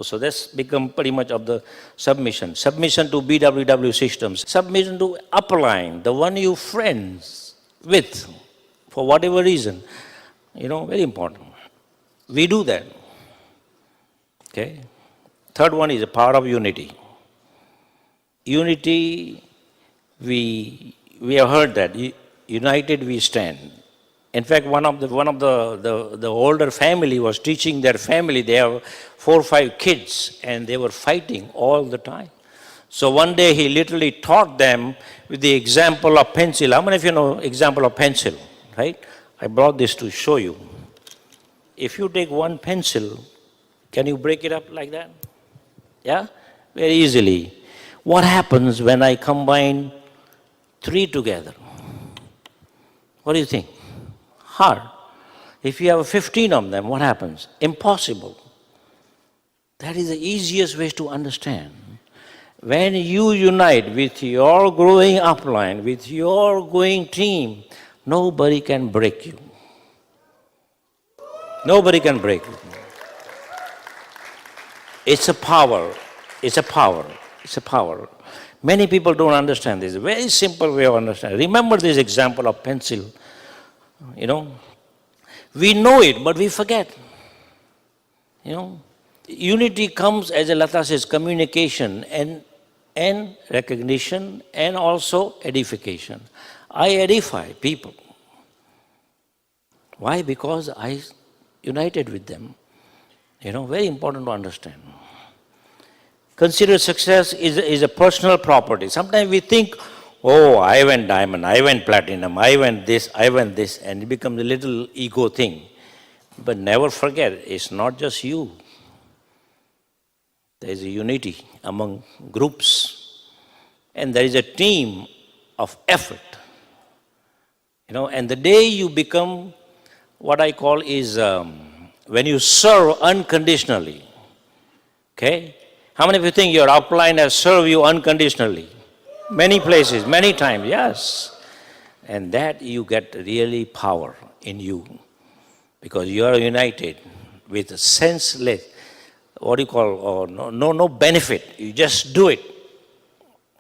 So that's become pretty much of the submission. Submission to BWW systems. Submission to upline, the one you friends with, for whatever reason. Very important. We do that. Okay. Third one is the power of unity. Unity, we have heard that. United we stand. In fact, one of the older family was teaching their family. They have 4 or 5 kids, and they were fighting all the time. So one day he literally taught them with the example of pencil. How many of you know example of pencil, right? I brought this to show you. If you take one pencil, can you break it up like that? Yeah? Very easily. What happens when I combine 3 together? What do you think? Hard. If you have 15 of them, what happens? Impossible. That is the easiest way to understand. When you unite with your growing upline, with your growing team, nobody can break you. Nobody can break you. It's a power. It's a power. It's a power. Many people don't understand this. Very simple way of understanding. Remember this example of pencil. We know it, but we forget. Unity comes, as Lata says, communication and recognition and also edification. I edify people. Why? Because I united with them. Very important to understand. Consider success is a personal property. Sometimes we think, oh, I went diamond, I went platinum, I went this, and it becomes a little ego thing. But never forget, it's not just you. There is a unity among groups, and there is a team of effort. And the day you become what I call is when you serve unconditionally. Okay? How many of you think your upline has served you unconditionally? Many places, many times, yes. And that you get really power in you because you are united with a senseless, what do you call, no benefit. You just do it.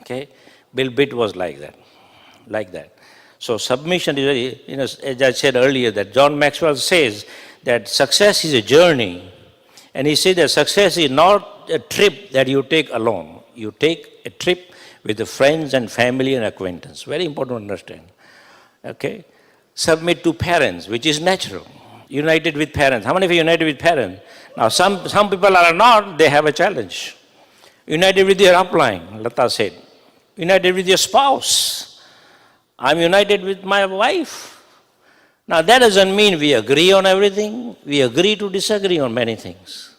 Okay? Bill Bitt was like that. So submission is very, as I said earlier, that John Maxwell says that success is a journey. And he said that success is not a trip that you take alone. You take a trip with the friends and family and acquaintance. Very important to understand. Okay? Submit to parents, which is natural. United with parents. How many of you are united with parents? Now, some people are not, they have a challenge. United with your upline, Lata said. United with your spouse. I'm united with my wife. Now, that doesn't mean we agree on everything. We agree to disagree on many things.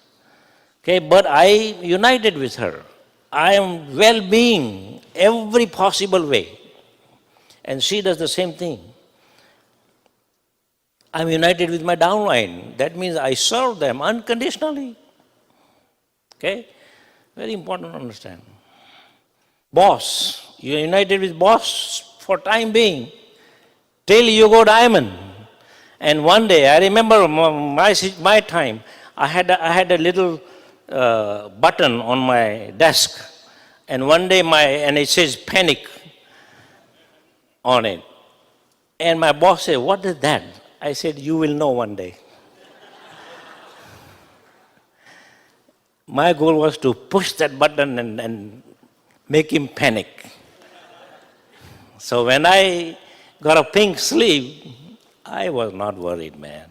Okay, but I united with her. I am well-being every possible way. And she does the same thing. I'm united with my downline. That means I serve them unconditionally. Okay? Very important to understand. Boss. You're united with boss for time being. Till you go diamond. And one day, I remember my time, I had a little button on my desk. And one day, and it says panic on it. And my boss said, what is that? I said, you will know one day. My goal was to push that button and make him panic. So when I got a pink sleeve, I was not worried, man.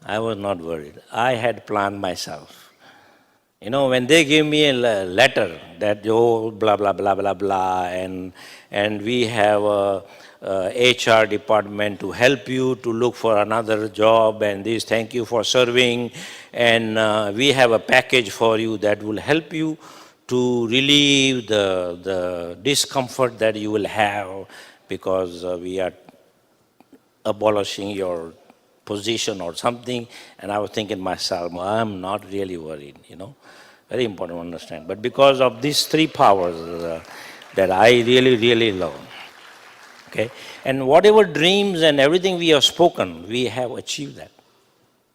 I was not worried. I had planned myself. When they gave me a letter that, blah, blah, blah, blah, blah, and we have a HR department to help you to look for another job, and this, thank you for serving, and we have a package for you that will help you to relieve the discomfort that you will have because we are abolishing your position or something. And I was thinking myself, I'm not really worried, Very important to understand. But because of these three powers that I really, really love. Okay? And whatever dreams and everything we have spoken, we have achieved that.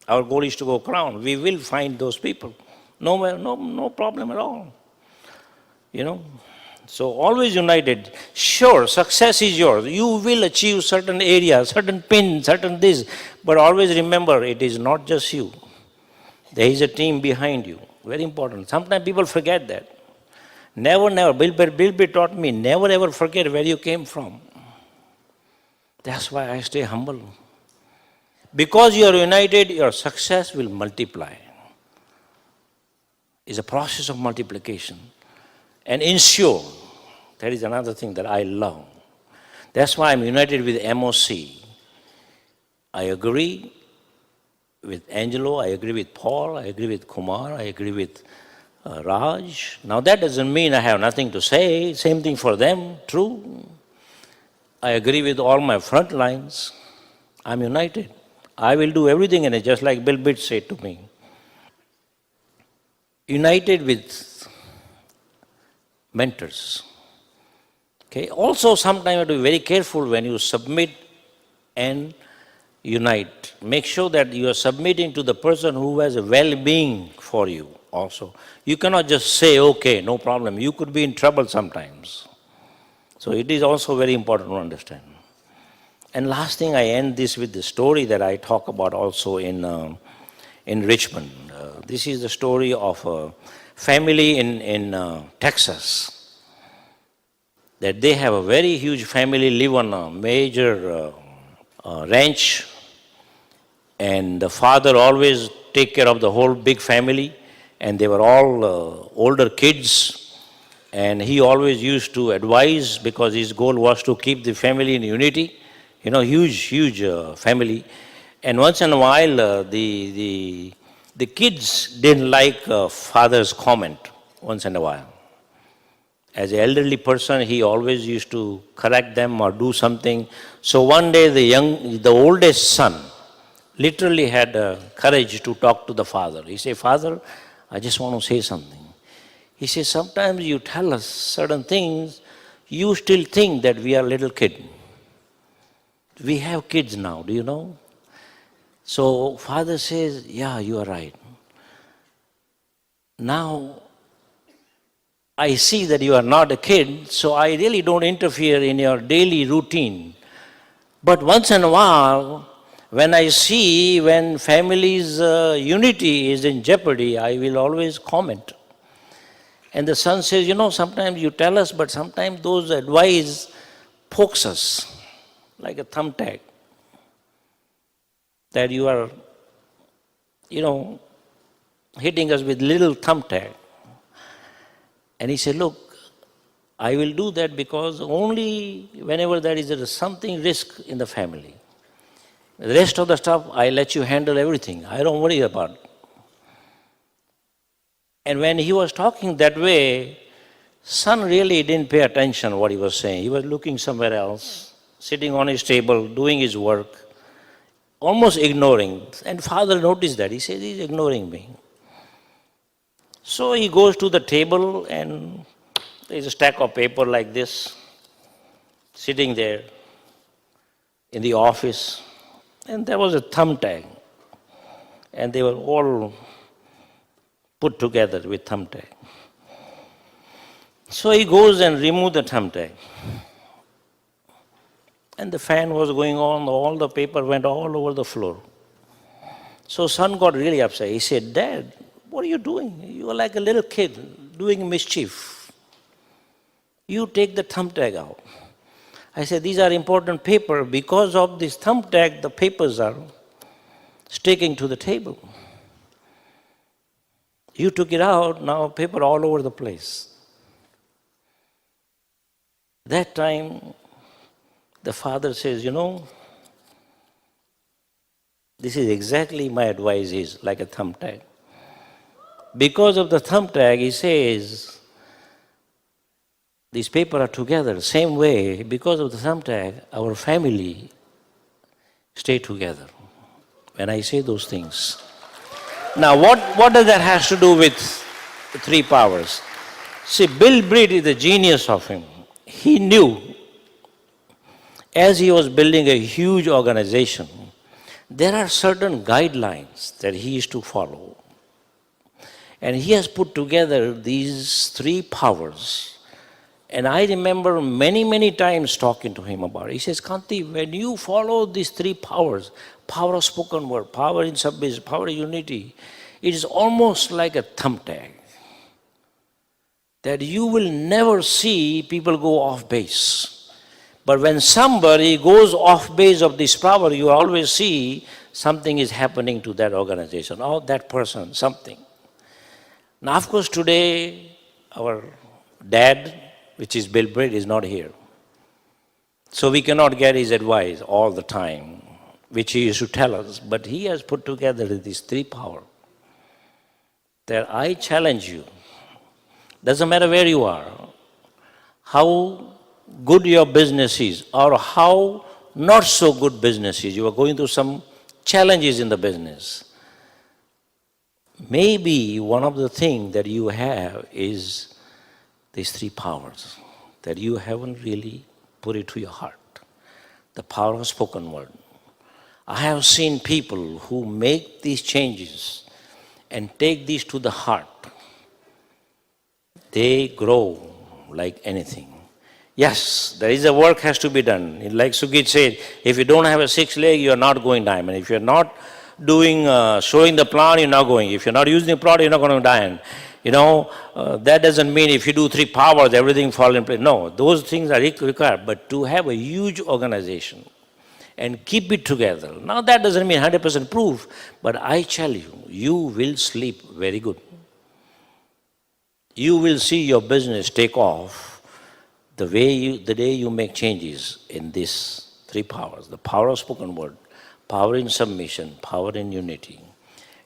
Our goal is to go crown. We will find those people. No problem at all. So always united. Sure, success is yours. You will achieve certain areas, certain pins, certain this. But always remember, it is not just you. There is a team behind you. Very important. Sometimes people forget that. Never. Bill Bitt taught me, never ever forget where you came from. That's why I stay humble. Because you are united, your success will multiply. It's a process of multiplication. And ensure, that is another thing that I love. That's why I'm united with MOC. I agree with Angelo, I agree with Paul, I agree with Kumar, I agree with Raj. Now that doesn't mean I have nothing to say. Same thing for them, true. I agree with all my front lines. I'm united. I will do everything in it, just like Bill Bitt said to me. United with mentors. Okay. Also, sometimes you have to be very careful when you submit and unite. Make sure that you are submitting to the person who has a well-being for you also. You cannot just say, okay, no problem. You could be in trouble sometimes. So it is also very important to understand. And last thing, I end this with the story that I talk about also in Richmond. This is the story of a family in Texas. That they have a very huge family, live on a major ranch, and the father always take care of the whole big family, and they were all older kids, And he always used to advise because his goal was to keep the family in unity. Huge family. And once in a while, the kids didn't like father's comment once in a while. As an elderly person, he always used to correct them or do something. So one day, the oldest son literally had courage to talk to the father. He said, "Father, I just want to say something." He says, "Sometimes you tell us certain things, you still think that we are little kid. We have kids now, do you know?" So father says, "Yeah, you are right. Now, I see that you are not a kid, so I really don't interfere in your daily routine. But once in a while, when I see when family's unity is in jeopardy, I will always comment." And the son says, "Sometimes you tell us, but sometimes those advice pokes us like a thumbtack. That you are, hitting us with little thumbtack." And he said, "Look, I will do that because only whenever there is something risk in the family. The rest of the stuff, I let you handle everything. I don't worry about it." And when he was talking that way, son really didn't pay attention to what he was saying. He was looking somewhere else, sitting on his table, doing his work, almost ignoring. And father noticed that. He said, "He's ignoring me." So he goes to the table and there's a stack of paper like this, sitting there in the office. And there was a thumbtack. And they were all put together with thumbtack. So he goes and removes the thumbtack. And the fan was going on, all the paper went all over the floor. So son got really upset. He said, "Dad, what are you doing? You are like a little kid doing mischief. You take the thumbtack out." I said, "These are important paper. Because of this thumbtack, the papers are sticking to the table. You took it out, now paper all over the place." That time, the father says, this is exactly my advice is like a thumbtack. Because of the thumbtack, he says, these papers are together. Same way, because of the thumbtack, our family stay together. When I say those things. Now, what does that has to do with the three powers? See, Bill Britt is the genius of him. He knew, as he was building a huge organization, there are certain guidelines that he is to follow. And he has put together these three powers. And I remember many times talking to him about it. He says, "Kanti, when you follow these three powers, power of spoken word, power in submission, power of unity, it is almost like a thumbtack. That you will never see people go off base. But when somebody goes off base of this power, you always see something is happening to that organization or that person, something." Now, of course, today, our dad, which is Bill Britt, is not here. So we cannot get his advice all the time, which he used to tell us. But he has put together these three powers. That I challenge you, doesn't matter where you are, how good your business is, or how not so good business is. You are going through some challenges in the business. Maybe one of the things that you have is these three powers that you haven't really put it to your heart. The power of spoken word. I have seen people who make these changes and take these to the heart. They grow like anything. Yes, there is a work has to be done. Like Sugit said, if you don't have a sixth leg, you are not going diamond. If you're not doing, showing the plan, you're not going. If you're not using the plot, you're not going to diamond. That doesn't mean if you do three powers, everything falls in place. No, those things are required. But to have a huge organization and keep it together. Now that doesn't mean 100% proof, but I tell you, you will sleep very good. you will see your business take off the day you make changes in these three powers: the power of spoken word, power in submission, power in unity.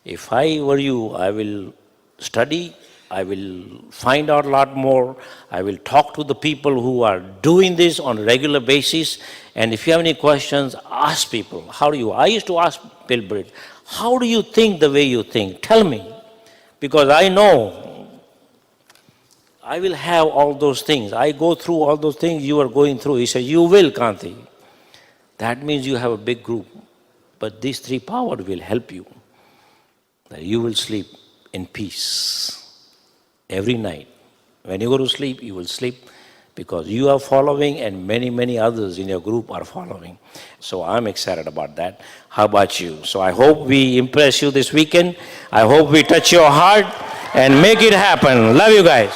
If I were you, I will study, I will find out a lot more, I will talk to the people who are doing this on a regular basis, and if you have any questions, ask people. I used to ask Bill Britt, how do you think the way you think? Tell me. Because I know I will have all those things. I go through all those things you are going through. He said, you will, Kanti. That means you have a big group. But these three powers will help you. That you will sleep in peace every night. When you go to sleep, you will sleep because you are following and many, many others in your group are following. So I'm excited about that. How about you? So I hope we impress you this weekend. I hope we touch your heart and make it happen. Love you guys.